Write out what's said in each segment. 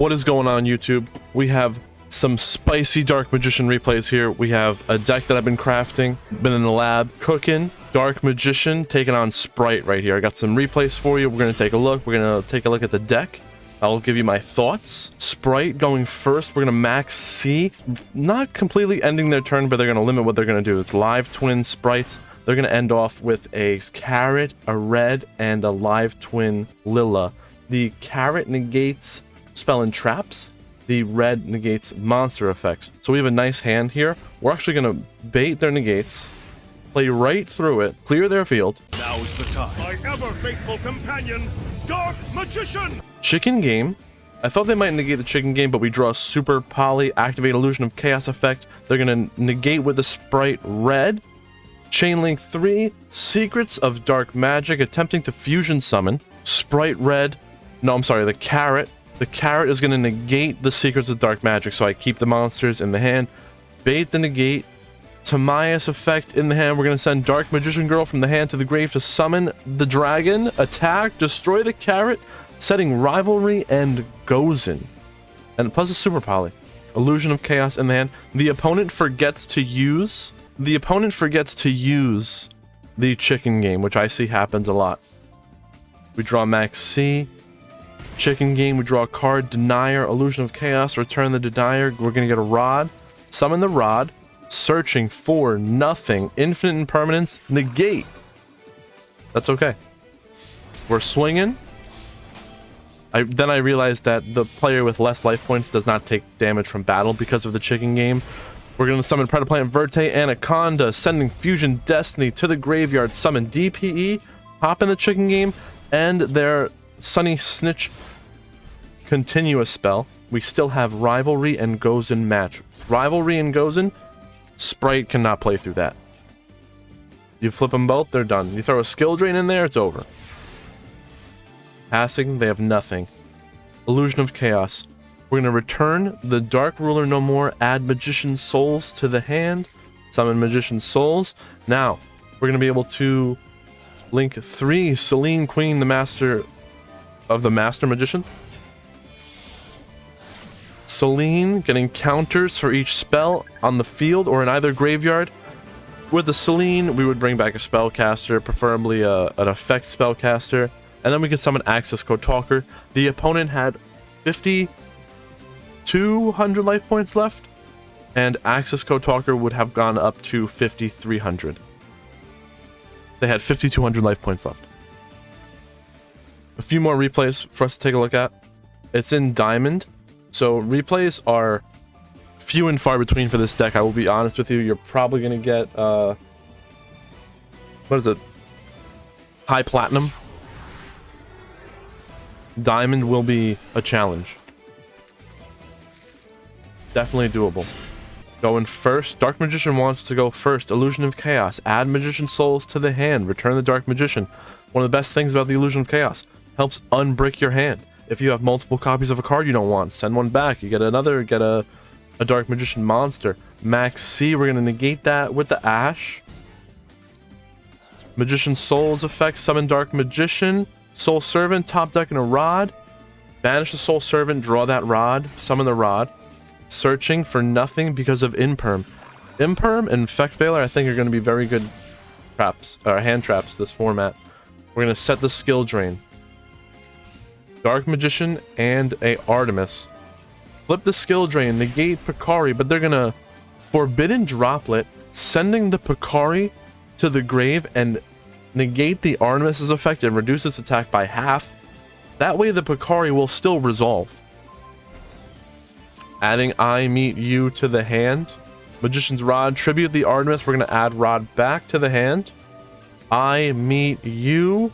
What is going on, YouTube? We have some spicy Dark Magician replays here. We have a deck that I've been crafting, been in the lab cooking. Dark Magician taking on Sprite right here. I got some replays for you. We're going to take a look. We're going to take a look at the deck. I'll give you my thoughts. Sprite going first. We're going to max C. Not completely ending their turn, but they're going to limit what they're going to do. It's live twin sprites. They're going to end off with a carrot, a red, and a live twin Lila. The carrot negates spell and traps. The red negates monster effects. So we have a nice hand here. We're actually going to bait their negates, play right through it, clear their field. Now's the time. My ever-faithful companion, Dark Magician! Chicken game. I thought they might negate the chicken game, but we draw super poly, activate illusion of chaos effect. They're going to negate with the sprite red. Chainlink 3, secrets of dark magic, attempting to fusion summon. Sprite red. No, I'm sorry, the carrot. The carrot is going to negate the secrets of dark magic, so I keep the monsters in the hand. Bait the negate. Timaeus effect in the hand. We're going to send Dark Magician Girl from the hand to the grave to summon the dragon. Attack, destroy the carrot, setting rivalry and Gozen. And plus a super poly. Illusion of chaos in the hand. The opponent forgets to use the chicken game, which I see happens a lot. We draw max C. Chicken game, we draw a card, Denier, Illusion of Chaos, return the Denier. We're going to get a rod. Summon the rod. Searching for nothing. Infinite impermanence. Negate. That's okay. We're swinging. Then I realized that the player with less life points does not take damage from battle because of the chicken game. We're going to summon Predaplant Verte, Anaconda, sending Fusion Destiny to the graveyard. Summon DPE, hop in the chicken game, and their Sunny Snitch continuous spell. We still have Rivalry and Gozen match. Rivalry and Gozen, Sprite cannot play through that. You flip them both, they're done. You throw a skill drain in there, it's over. Passing, they have nothing. Illusion of Chaos. We're going to return the Dark Ruler no more, add Magician Souls to the hand, summon Magician Souls. Now, we're going to be able to link 3 Selene Queen, the master of the Master Magicians. Selene getting counters for each spell on the field or in either graveyard. With the Selene, we would bring back a spellcaster, preferably an effect spellcaster, and then we could summon Access Code Talker. The opponent had 5,200 life points left, and Access Code Talker would have gone up to 5,300. They had 5,200 life points left. A few more replays for us to take a look at. It's in Diamond. So replays are few and far between for this deck. I will be honest with you. You're probably going to get, what is it? High Platinum. Diamond will be a challenge. Definitely doable. Going first. Dark Magician wants to go first. Illusion of Chaos. Add Magician Souls to the hand. Return the Dark Magician. One of the best things about the Illusion of Chaos. Helps unbrick your hand. If you have multiple copies of a card you don't want, send one back. You get another, get a Dark Magician monster. Max C, we're going to negate that with the Ash. Magician Souls effect, summon Dark Magician. Soul Servant, top deck and a rod. Banish the Soul Servant, draw that rod. Summon the rod. Searching for nothing because of Imperm. Imperm and Effect Veiler I think are going to be very good traps, or hand traps this format. We're going to set the skill drain. Dark Magician and a Artemis. Flip the skill drain, negate Picari, but they're gonna Forbidden Droplet, sending the Picari to the grave and negate the Artemis's effect and reduce its attack by half. That way the Picari will still resolve. Adding I Meet You to the hand. Magician's Rod, tribute the Artemis. We're gonna add Rod back to the hand. I Meet You.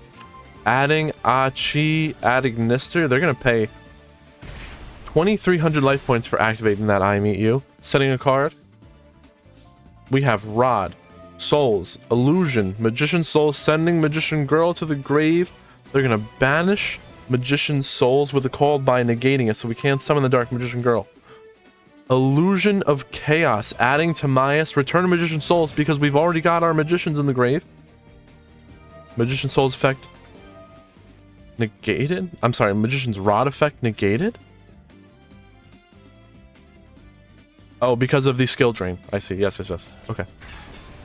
Adding Achi, adding Nister. They're going to pay 2,300 life points for activating that I Meet You. Setting a card. We have Rod, Souls, Illusion, Magician Souls, sending Magician Girl to the grave. They're going to banish Magician Souls with a call by negating it, so we can't summon the Dark Magician Girl. Illusion of Chaos, adding Timaeus, return Magician Souls because we've already got our Magicians in the grave. Magician Souls effect. negated? I'm sorry, Magician's Rod effect negated? Oh, because of the skill drain. I see. Yes, yes, yes. Okay.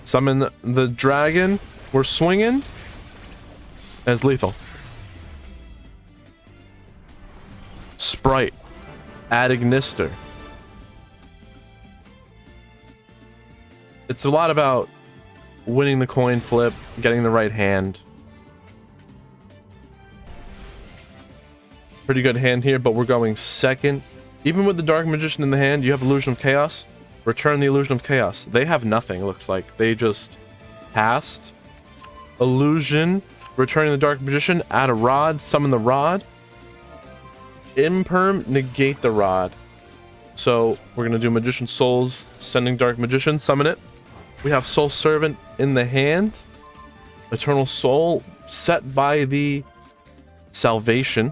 Summon the dragon. We're swinging. And it's lethal. Sprite. Add Ignister. It's a lot about winning the coin flip, getting the right hand. Pretty good hand here, but we're going second. Even with the Dark Magician in the hand, you have Illusion of Chaos. Return the Illusion of Chaos. They have nothing, looks like. They just passed. Illusion. Returning the Dark Magician. Add a rod. Summon the rod. Imperm. Negate the rod. So we're going to do Magician Souls. Sending Dark Magician. Summon it. We have Soul Servant in the hand. Eternal Soul. Set by the Salvation.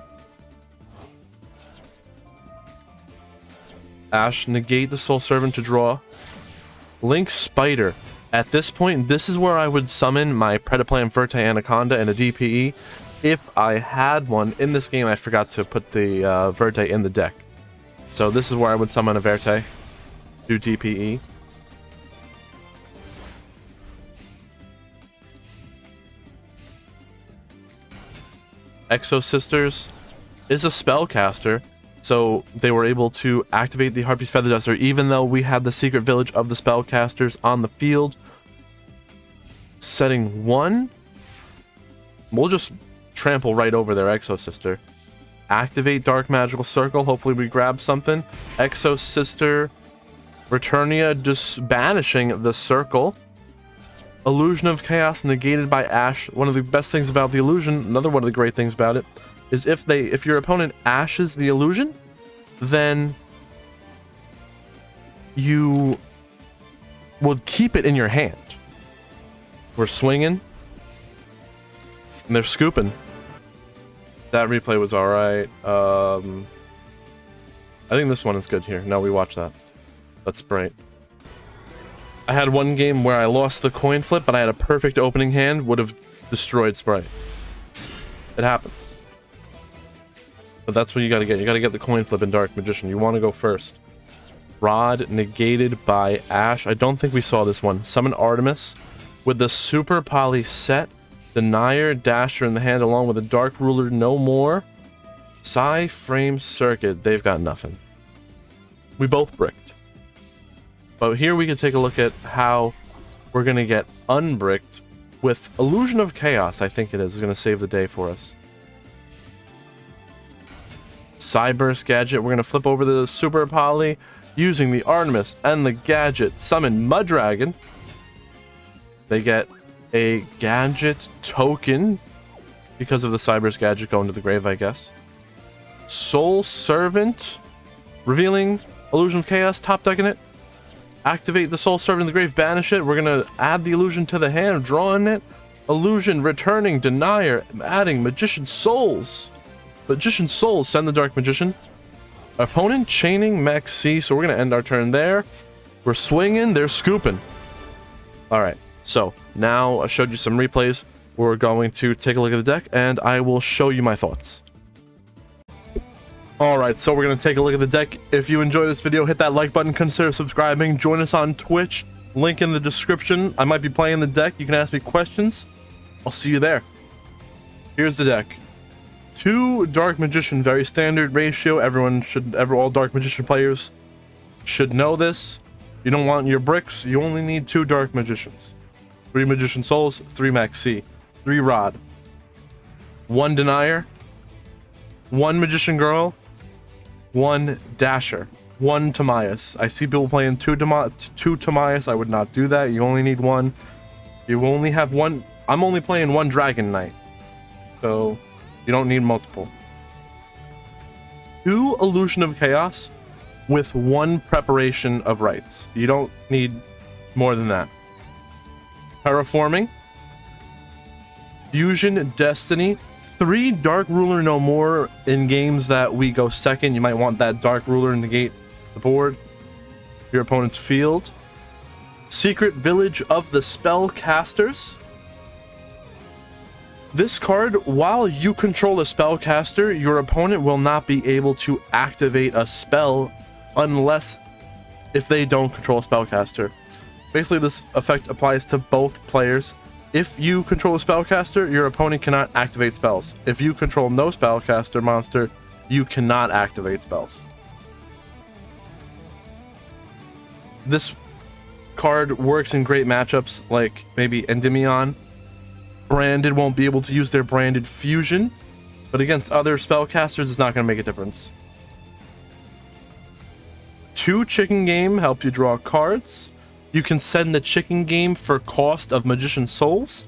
Ash, negate the Soul Servant to draw. Link Spider. At this point, this is where I would summon my Predaplan Verte Anaconda and a DPE. If I had one in this game, I forgot to put the Verte in the deck. So this is where I would summon a Verte. Do DPE. Exo Sisters is a spellcaster. So they were able to activate the Harpy's Feather Duster, even though we had the Secret Village of the Spellcasters on the field. Setting 1. We'll just trample right over their Exo Sister. Activate Dark Magical Circle. Hopefully we grab something. Exo Sister. Returnia just banishing the circle. Illusion of Chaos negated by Ash. One of the best things about the illusion, another one of the great things about it, is if your opponent ashes the illusion, then you will keep it in your hand. We're swinging, and they're scooping. That replay was all right. I think this one is good here. No, we watched that. That's Sprite. I had one game where I lost the coin flip, but I had a perfect opening hand, would have destroyed Sprite. It happens. But that's what you gotta get. You gotta get the coin flip in Dark Magician. You want to go first. Rod negated by Ash. I don't think we saw this one. Summon Artemis with the Super Poly set. Denier, Dasher in the hand along with a Dark Ruler. No more. Psy Frame Circuit. They've got nothing. We both bricked. But here we can take a look at how we're gonna get unbricked with Illusion of Chaos. I think it is gonna save the day for us. Cyburst Gadget. We're going to flip over the Super Poly using the Artemis and the Gadget. Summon Mudragon. They get a Gadget token because of the Cyburst Gadget going to the grave, I guess. Soul Servant. Revealing Illusion of Chaos. Top decking it. Activate the Soul Servant in the grave. Banish it. We're going to add the illusion to the hand. Drawing it. Illusion. Returning. Denier. Adding Magician Souls. Magician Souls, send the Dark Magician. Opponent chaining Max C, so we're going to end our turn there. We're swinging, they're scooping. Alright, so now I showed you some replays. We're going to take a look at the deck, and I will show you my thoughts. Alright, so we're going to take a look at the deck. If you enjoy this video, hit that like button, consider subscribing. Join us on Twitch, link in the description. I might be playing the deck. You can ask me questions. I'll see you there. Here's the deck. 2 Dark Magician, very standard ratio. All Dark Magician players should know this. You don't want your bricks. You only need 2 Dark Magicians. 3 Magician Souls, 3 Max C, 3 Rod, 1 Denier, 1 Magician Girl, 1 Dasher, 1 Timaeus. I see people playing 2 Timaeus. I would not do that. You only need 1. You only have 1. I'm only playing 1 Dragon Knight. So you don't need multiple. 2 Illusion of Chaos with 1 Preparation of Rites. You don't need more than that. Terraforming. Fusion Destiny. 3 Dark Ruler no more in games that we go second. You might want that Dark Ruler to negate the board. Your opponent's field. Secret Village of the Spellcasters. This card, while you control a spellcaster, your opponent will not be able to activate a spell unless if they don't control a spellcaster. Basically, this effect applies to both players. If you control a spellcaster, your opponent cannot activate spells. If you control no spellcaster monster, you cannot activate spells. This card works in great matchups like maybe Endymion. Branded won't be able to use their branded fusion, but against other spellcasters, it's not going to make a difference. 2 Chicken Game help you draw cards. You can send the Chicken Game for cost of Magician Souls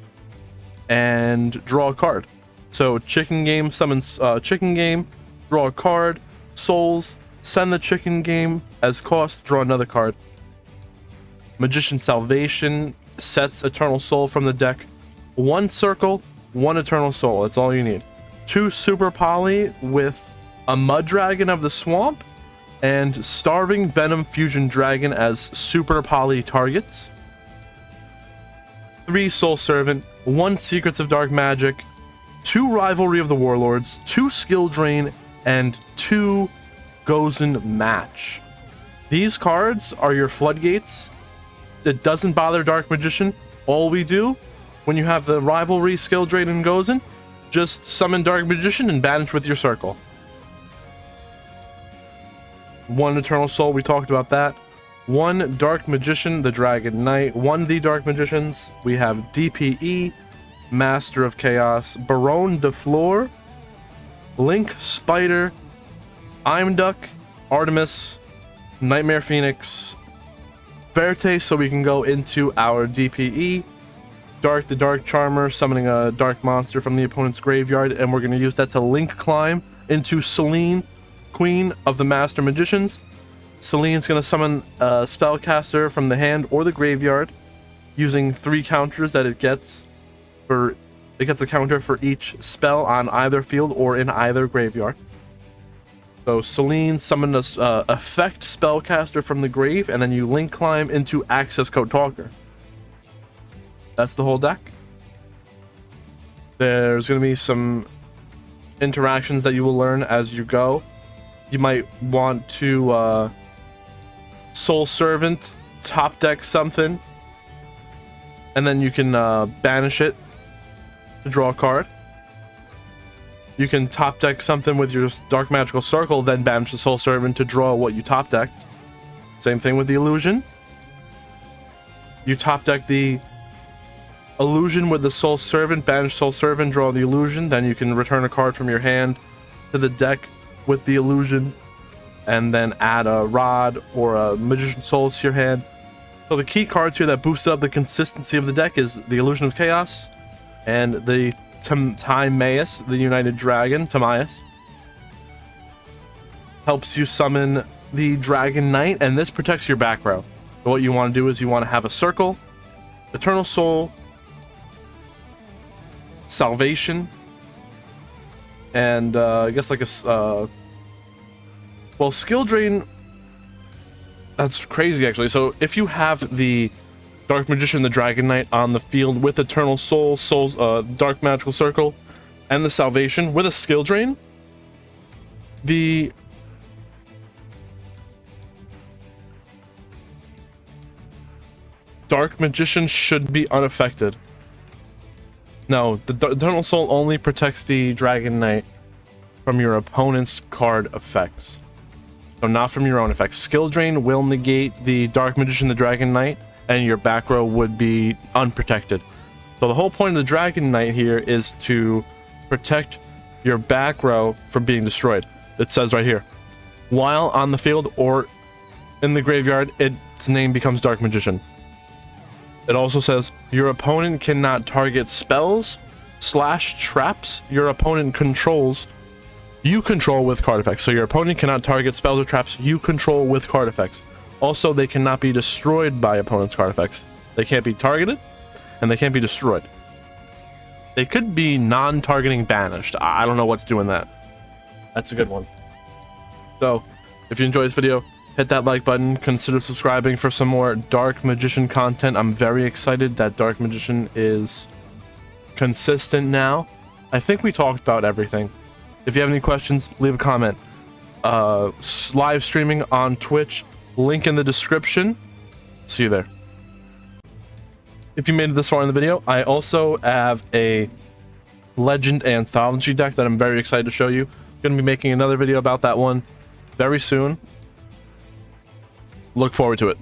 and draw a card. So Chicken Game summons Chicken Game, draw a card, Souls, send the Chicken Game as cost, draw another card. Magician Salvation sets Eternal Soul from the deck. 1 circle, 1 Eternal Soul. That's all you need. 2 Super Poly with a Mud Dragon of the Swamp and Starving Venom Fusion Dragon as Super Poly targets. 3 Soul Servant, 1 Secrets of Dark Magic, 2 Rivalry of the Warlords, 2 Skill Drain, and 2 Gozen Match. These cards are your floodgates. It doesn't bother Dark Magician. All we do when you have the Rivalry, Skill Drain, and Gozen, just summon Dark Magician and banish with your circle. 1 Eternal Soul, we talked about that. 1 Dark Magician, the Dragon Knight. 1 The Dark Magicians. We have DPE, Master of Chaos, Baronne de Fleur, Link Spider, Imduck, Artemis, Nightmare Phoenix, Verte, so we can go into our DPE. Dark the Dark Charmer, summoning a dark monster from the opponent's graveyard, and we're going to use that to link climb into Selene, Queen of the Master Magicians. Selene's going to summon a spellcaster from the hand or the graveyard using 3 counters that it gets. It gets a counter for each spell on either field or in either graveyard. So Selene summon a effect spellcaster from the grave, and then you link climb into Access Code Talker. That's the whole deck. There's going to be some interactions that you will learn as you go. You might want to Soul Servant, top deck something, and then you can banish it to draw a card. You can top deck something with your Dark Magical Circle, then banish the Soul Servant to draw what you top decked. Same thing with the Illusion. You top deck the Illusion with the Soul Servant, banish Soul Servant, draw the Illusion, then you can return a card from your hand to the deck with the Illusion, and then add a Rod or a Magician Soul to your hand. So the key cards here that boosted up the consistency of the deck is the Illusion of Chaos and the Timaeus, the United Dragon. Timaeus helps you summon the Dragon Knight, and this protects your back row. So what you want to do is you want to have a circle, Eternal Soul, Salvation, and I guess like a well, Skill Drain. That's crazy actually. So if you have the Dark Magician, the Dragon Knight on the field with Eternal Soul, Dark Magical Circle, and the Salvation with a Skill Drain, the Dark Magician should be unaffected. No, the Eternal Soul only protects the Dragon Knight from your opponent's card effects. So not from your own effects. Skill Drain will negate the Dark Magician, the Dragon Knight, and your back row would be unprotected. So the whole point of the Dragon Knight here is to protect your back row from being destroyed. It says right here, while on the field or in the graveyard, its name becomes Dark Magician. It also says your opponent cannot target spells / traps your opponent controls you control with card effects. So your opponent cannot target spells or traps you control with card effects. Also, they cannot be destroyed by opponent's card effects. They can't be targeted, and they can't be destroyed. They could be non-targeting banished. I don't know what's doing that. That's a good one. So, if you enjoyed this video, hit that like button. Consider subscribing for some more Dark Magician content. I'm very excited that Dark Magician is consistent now. I think we talked about everything. If you have any questions, leave a comment. Live streaming on Twitch Link in the description. See you there. If you made it this far in the video, I also have a Legend Anthology deck that I'm very excited to show you. Going to be making another video about that one very soon. Look forward to it.